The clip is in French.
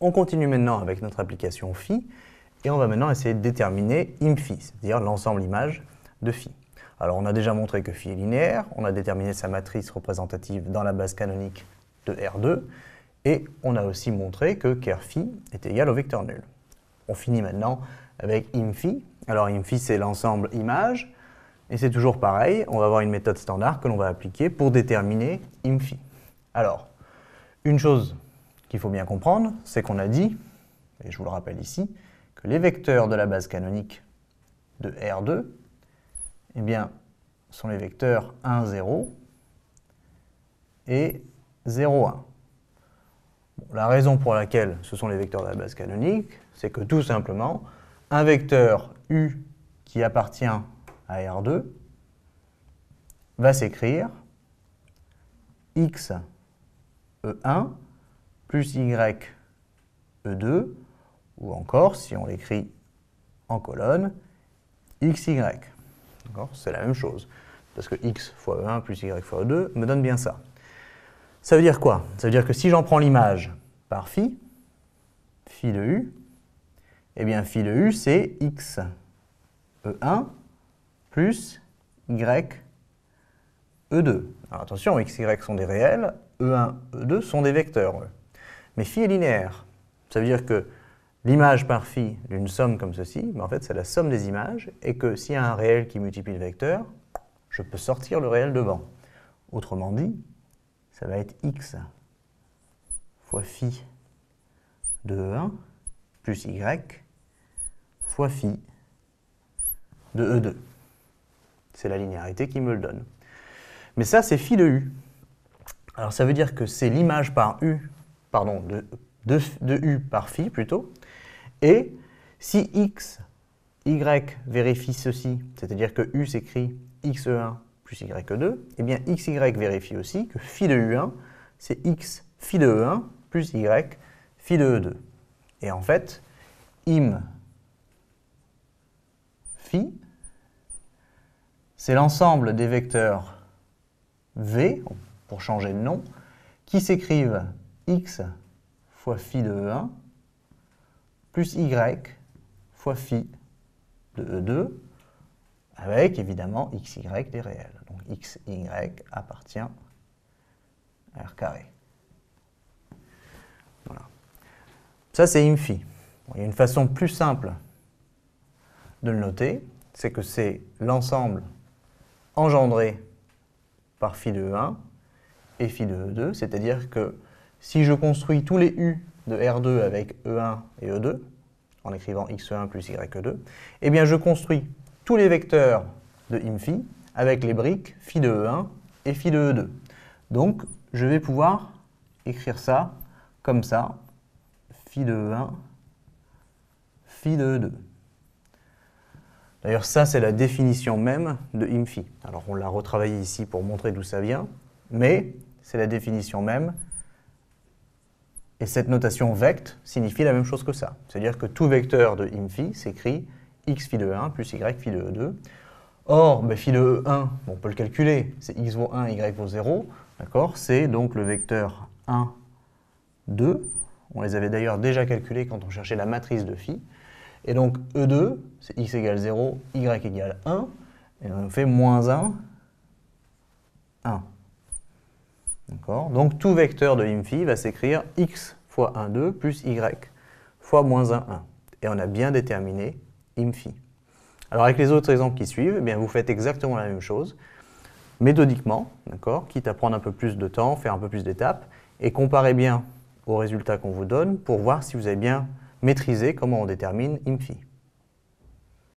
On continue maintenant avec notre application phi, et on va maintenant essayer de déterminer imphi, c'est-à-dire l'ensemble image de phi. Alors on a déjà montré que phi est linéaire, on a déterminé sa matrice représentative dans la base canonique de R2, et on a aussi montré que ker phi est égal au vecteur nul. On finit maintenant avec imphi. Alors imphi c'est l'ensemble image, et c'est toujours pareil, on va avoir une méthode standard que l'on va appliquer pour déterminer imphi. Alors, une chose qu'il faut bien comprendre, c'est qu'on a dit, et je vous le rappelle ici, que les vecteurs de la base canonique de R2, eh bien, sont les vecteurs 1, 0 et 0, 1. Bon, la raison pour laquelle ce sont les vecteurs de la base canonique, c'est que tout simplement, un vecteur U qui appartient à R2 va s'écrire X E1 plus Y E2, ou encore, si on l'écrit en colonne, XY. C'est la même chose, parce que X fois E1 plus Y fois E2 me donne bien ça. Ça veut dire quoi? Ça veut dire que si j'en prends l'image par phi, phi de U, eh bien phi de U c'est X E1 plus Y E2. Alors attention, X, Y sont des réels, E1, E2 sont des vecteurs, eux. Mais phi est linéaire. Ça veut dire que l'image par phi d'une somme comme ceci, en fait, c'est la somme des images, et que s'il y a un réel qui multiplie le vecteur, je peux sortir le réel devant. Autrement dit, ça va être x fois phi de E1 plus y fois phi de E2. C'est la linéarité qui me le donne. Mais ça, c'est phi de U. Alors ça veut dire que c'est l'image par U, pardon, de U par phi plutôt. Et si x, y vérifie ceci, c'est-à-dire que U s'écrit xe1 plus ye2, eh bien xy vérifie aussi que phi de U1, c'est x phi de E1 plus y phi de E2. Et en fait, im phi, c'est l'ensemble des vecteurs V, pour changer de nom, qui s'écrivent x fois phi de E1 plus y fois phi de E2, avec évidemment xy des réels. Donc xy appartient à R carré. Voilà. Ça c'est imphi. Bon, il y a une façon plus simple de le noter, c'est que c'est l'ensemble engendré par phi de E1 et phi de E2, c'est-à-dire que si je construis tous les U de R2 avec E1 et E2, en écrivant xe1 plus ye2, eh bien je construis tous les vecteurs de imphi avec les briques phi de E1 et phi de E2. Donc je vais pouvoir écrire ça comme ça, phi de E1, phi de E2. D'ailleurs, ça, c'est la définition même de imphi. Alors, on l'a retravaillé ici pour montrer d'où ça vient, mais c'est la définition même. Et cette notation vect signifie la même chose que ça. C'est-à-dire que tout vecteur de imphi s'écrit x phi de 1 plus y phi de 2. Or, phi de 1, on peut le calculer, c'est x vaut 1, y vaut 0. C'est donc le vecteur 1, 2. On les avait d'ailleurs déjà calculés quand on cherchait la matrice de phi. Et donc E2, c'est x égale 0, y égale 1, et on fait moins 1, 1. Donc tout vecteur de imphi va s'écrire x fois 1, 2 plus y fois moins 1, 1. Et on a bien déterminé imphi. Alors avec les autres exemples qui suivent, eh bien, vous faites exactement la même chose, méthodiquement, quitte à prendre un peu plus de temps, faire un peu plus d'étapes, et comparez bien aux résultats qu'on vous donne pour voir si vous avez bien maîtriser comment on détermine imphi.